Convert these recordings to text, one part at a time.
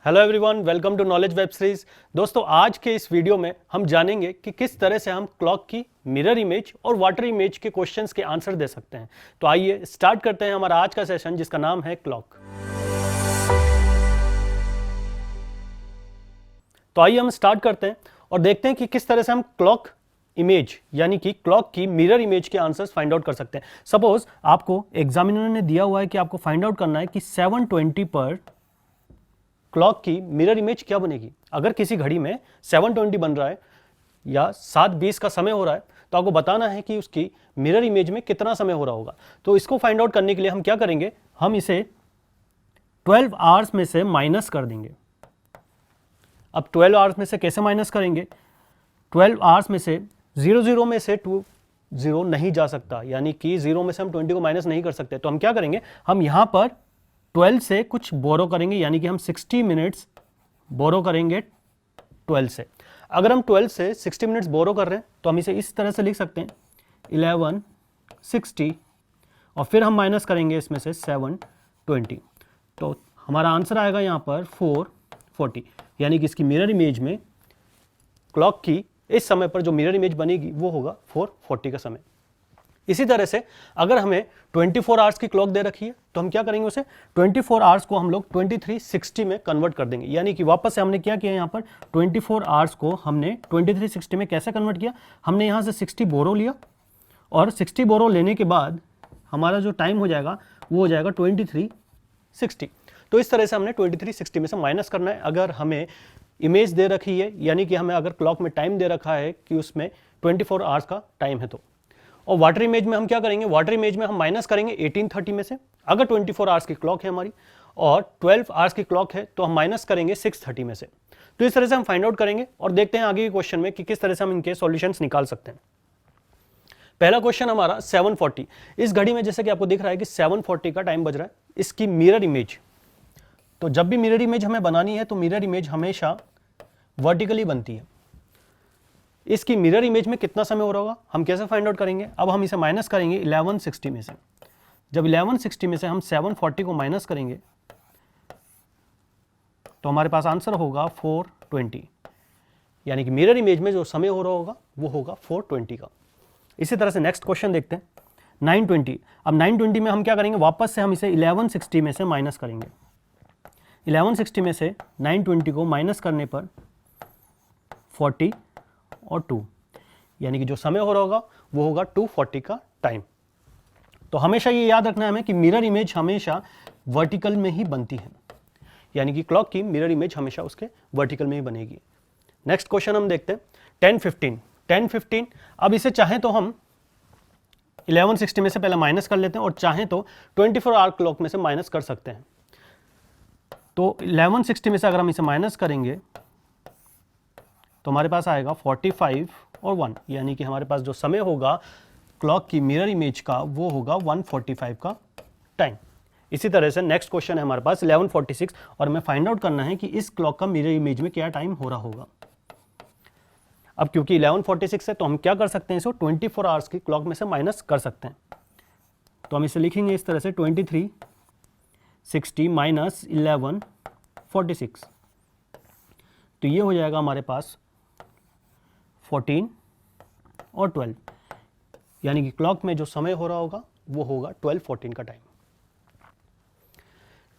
Hello everyone, welcome to knowledge web series. दोस्तों, आज के इस वीडियो में हम जानेंगे कि किस तरह से हम क्लॉक की मिरर इमेज और वाटर इमेज के क्वेश्चंस के आंसर दे सकते हैं। तो आइए स्टार्ट करते हैं हमारा आज का सेशन, जिसका नाम है क्लॉक। तो आइए हम स्टार्ट करते हैं और देखते हैं कि किस तरह से हम क्लॉक इमेज यानी कि क्लॉक की मिरर इमेज के आंसर्स फाइंड आउट कर सकते हैं। सपोज आपको एग्जामिनर ने दिया हुआ है कि आपको फाइंड आउट करना है कि 720 पर क्लॉक की मिरर इमेज क्या बनेगी। अगर किसी घड़ी में 720 बन रहा है या 7:20 का समय हो रहा है, तो आपको बताना है कि उसकी मिरर इमेज में कितना समय हो रहा होगा। तो इसको फाइंड आउट करने के लिए हम क्या करेंगे, हम इसे 12 आवर्स में से माइनस कर देंगे। अब 12 आवर्स में से कैसे माइनस करेंगे, 12 आवर्स में से 00 में से 20 नहीं जा सकता, यानी कि 0 में से हम 20 को माइनस नहीं कर सकते। तो हम क्या करेंगे, हम यहां पर 12 से कुछ बोरो करेंगे, यानी कि हम 60 मिनट्स बोरो करेंगे 12 से। अगर हम 12 से 60 मिनट्स बोरो कर रहे हैं तो हम इसे इस तरह से लिख सकते हैं 1160 और फिर हम माइनस करेंगे इसमें से 720। तो हमारा आंसर आएगा यहाँ पर 440, यानी कि इसकी मिरर इमेज में क्लॉक की इस समय पर जो मिरर इमेज बनेगी वो होगा 440 का समय। इसी तरह से अगर हमें 24 आवर्स की क्लॉक दे रखी है तो हम क्या करेंगे, उसे 24 आवर्स को हम लोग 2360 में कन्वर्ट कर देंगे। यानी कि वापस से हमने क्या किया, यहाँ पर 24 आवर्स को हमने 2360 में कैसे कन्वर्ट किया, हमने यहाँ से 60 बोरो लिया और 60 बोरो लेने के बाद हमारा जो टाइम हो जाएगा वो हो जाएगा 2360। तो इस तरह से हमने 2360 में से माइनस करना है। अगर हमें इमेज दे रखी है, यानी कि हमें अगर क्लॉक में टाइम दे रखा है कि उसमें 24 आवर्स का टाइम है तो। और वाटर इमेज में हम क्या करेंगे, वाटर इमेज में हम माइनस करेंगे 1830 में से। अगर 24 आवर्स की क्लॉक है हमारी और 12 आवर्स की क्लॉक है तो हम माइनस करेंगे 630 में से। तो इस तरह से हम फाइंड आउट करेंगे और देखते हैं आगे के क्वेश्चन में कि किस तरह से हम इनके सॉल्यूशंस निकाल सकते हैं। पहला क्वेश्चन हमारा 740। इस घड़ी में जैसे कि आपको दिख रहा है कि 740 का टाइम बज रहा है। इसकी मिरर इमेज, तो जब भी मिरर इमेज हमें बनानी है तो मिरर इमेज हमेशा वर्टिकली बनती है। इसकी मिरर इमेज में कितना समय हो रहा होगा, हम कैसे फाइंड आउट करेंगे। अब हम इसे माइनस करेंगे 1160 में से। जब 1160 में से हम 740 को माइनस करेंगे तो हमारे पास आंसर होगा 420, यानी कि मिरर इमेज में जो समय हो रहा होगा वो होगा 420 का। इसी तरह से नेक्स्ट क्वेश्चन देखते हैं 920। अब 920 में हम क्या करेंगे, वापस से हम इसे 1160 में से माइनस करेंगे। 1160 में से 920 को माइनस करने पर 40 और 2, यानी कि जो समय हो रहा होगा वो होगा 240 का टाइम। तो हमेशा ये याद रखना है हमें कि मिरर इमेज हमेशा वर्टिकल में ही बनती है, यानी कि क्लॉक की मिरर इमेज हमेशा उसके वर्टिकल में ही बनेगी। नेक्स्ट क्वेश्चन हम देखते हैं 1015। 1015, अब इसे चाहें तो हम 1160 में से पहले माइनस कर लेते हैं और चाहें तो 24 आवर क्लॉक में से माइनस कर सकते हैं। तो 1160 में से अगर हम इसे माइनस करेंगे तो हमारे पास आएगा 45 और 1, यानी कि हमारे पास जो समय होगा क्लॉक की मिरर इमेज का वो होगा 145 का टाइम। इसी तरह से नेक्स्ट क्वेश्चन है हमारे पास 1146 और हमें फाइंड आउट करना है कि इस क्लॉक का मिरर इमेज में क्या टाइम हो रहा होगा। अब क्योंकि 1146 है तो हम क्या कर सकते हैं, इसको 24 आवर्स की क्लॉक में से माइनस कर सकते हैं। तो हम इसे लिखेंगे इस तरह से 2360 माइनस 1146। तो ये हो जाएगा हमारे पास 14 और 12, यानी कि क्लॉक में जो समय हो रहा होगा वो होगा 12:14 का टाइम।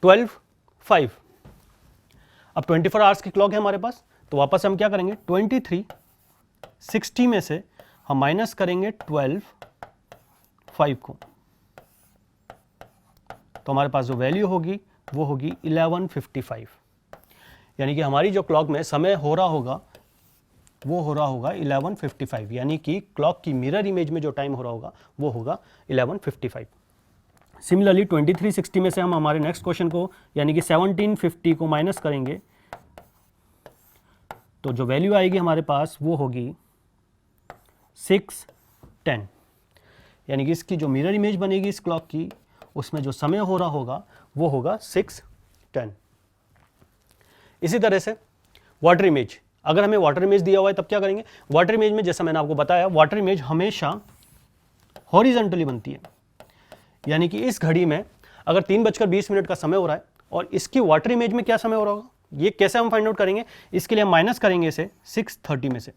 12:05। अब 24 आवर्स की क्लॉक है हमारे पास, तो वापस हम क्या करेंगे, 2360 में से हम माइनस करेंगे 12:05 को। तो हमारे पास जो वैल्यू होगी वो होगी 1155, यानी कि हमारी जो क्लॉक में समय हो रहा होगा वो हो रहा होगा 1155, यानी कि क्लॉक की मिरर इमेज में जो टाइम हो रहा होगा वो होगा 1155। सिमिलरली 2360 में से हम हमारे नेक्स्ट क्वेश्चन को यानी कि 1750 को माइनस करेंगे तो जो वैल्यू आएगी हमारे पास वो होगी 610, यानी कि इसकी जो मिरर इमेज बनेगी इस क्लॉक की उसमें जो समय हो रहा होगा वो होगा 610। इसी तरह से वाटर इमेज, अगर हमें वाटर इमेज दिया हुआ है तब क्या करेंगे, वाटर इमेज में जैसा मैंने आपको बताया वाटर इमेज हमेशा हॉरिजॉन्टली बनती है, यानी कि इस घड़ी में अगर 3:20 का समय हो रहा है और इसकी वाटर इमेज में क्या समय हो रहा होगा, ये कैसे हम फाइंड आउट करेंगे, इसके लिए हम माइनस करेंगे इसे 630 में से।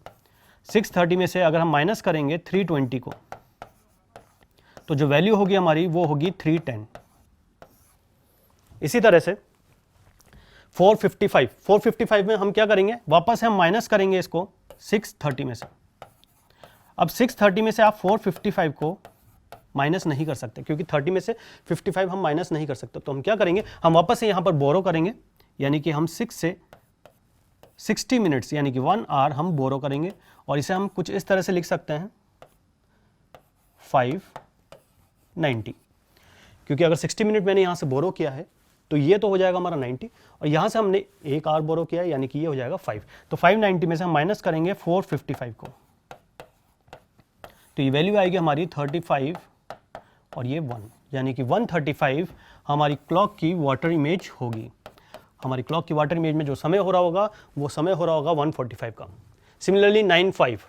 630 में से अगर हम माइनस करेंगे 320 को, तो जो वैल्यू होगी हमारी वो होगी 310। इसी तरह से 455 में हम क्या करेंगे, वापस हम माइनस करेंगे इसको 630 में से। अब 630 में से आप 455 को माइनस नहीं कर सकते, क्योंकि 30 में से 55 हम माइनस नहीं कर सकते। तो हम क्या करेंगे, हम वापस से यहां पर बोरो करेंगे, यानी कि हम 6 से 60 मिनट्स यानी कि 1 आवर हम बोरो करेंगे, और इसे हम कुछ इस तरह से लिख सकते हैं 590, क्योंकि अगर 60 मिनट मैंने यहां से बोरो किया है तो ये तो हो जाएगा हमारा 90, और यहां से हमने 1 आवर बोरो किया है, यानी कि ये हो जाएगा 5। तो 590 में से हम माइनस करेंगे 455 को, तो ये वैल्यू आएगी हमारी 35 और ये 1, यानी कि 135 हमारी क्लॉक की वाटर इमेज होगी। हमारी क्लॉक की वाटर इमेज में जो समय हो रहा होगा वो समय हो रहा होगा 145 का। सिमिलरली 95।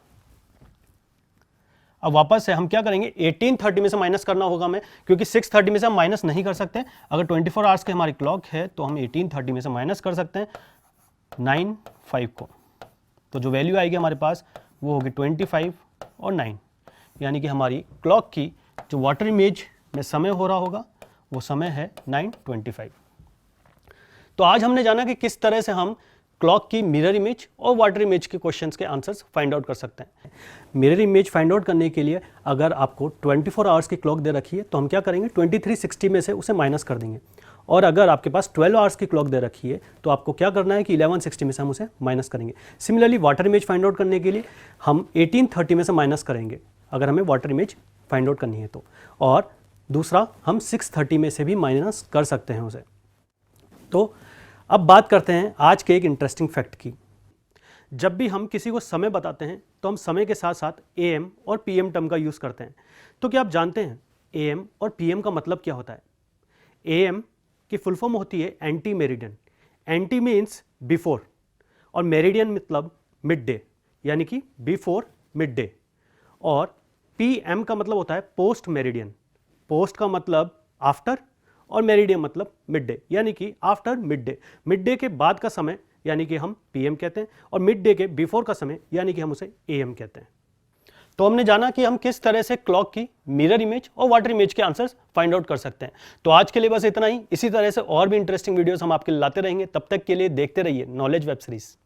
अब वापस से हम क्या करेंगे, 1830 में से माइनस करना होगा हमें, क्योंकि 630 में से हम माइनस नहीं कर सकते। अगर 24 आवर्स की हमारी क्लॉक है तो हम 1830 में से माइनस कर सकते हैं 95 को, तो जो वैल्यू आएगी हमारे पास वो होगी 25 और 9, यानी कि हमारी क्लॉक की जो वाटर इमेज में समय हो रहा होगा वो समय है 9:25। तो आज हमने जाना कि किस तरह से हम क्लॉक की मिरर इमेज और वाटर इमेज के क्वेश्चंस के आंसर्स फाइंड आउट कर सकते हैं। मिरर इमेज फाइंड आउट करने के लिए अगर आपको 24 आवर्स की क्लॉक दे रखी है तो हम क्या करेंगे, 2360 में से उसे माइनस कर देंगे, और अगर आपके पास 12 आवर्स की क्लॉक दे रखी है तो आपको क्या करना है कि 1160 में से हम उसे माइनस करेंगे। Similarly water image find out करने के लिए हम 1830 में से माइनस करेंगे अगर हमें वाटर इमेज फाइंड आउट करनी है तो, और दूसरा हम 630 में से भी माइनस कर सकते हैं उसे। तो अब बात करते हैं आज के एक इंटरेस्टिंग फैक्ट की। जब भी हम किसी को समय बताते हैं तो हम समय के साथ साथ AM और PM टर्म का यूज़ करते हैं। तो क्या आप जानते हैं AM और PM का मतलब क्या होता है? AM की फुल फॉर्म होती है anti meridian. Anti means before, और मेरिडियन मतलब मिड डे, यानी कि बिफोर मिड डे। और PM का मतलब होता है पोस्ट मेरिडियन। पोस्ट का मतलब आफ्टर, और मेरिडियन मतलब मिड डे, यानी कि after mid day. Mid day के बाद का समय यानी कि हम PM कहते हैं, और मिड डे के बिफोर का समय यानी कि हम उसे AM कहते हैं। तो हमने जाना कि हम किस तरह से क्लॉक की मिरर इमेज और वाटर इमेज के आंसर्स फाइंड आउट कर सकते हैं। तो आज के लिए बस इतना ही। इसी तरह से और भी इंटरेस्टिंग वीडियोस हम आपके लिए लाते रहेंगे। तब तक के लिए देखते रहिए नॉलेज वेब सीरीज।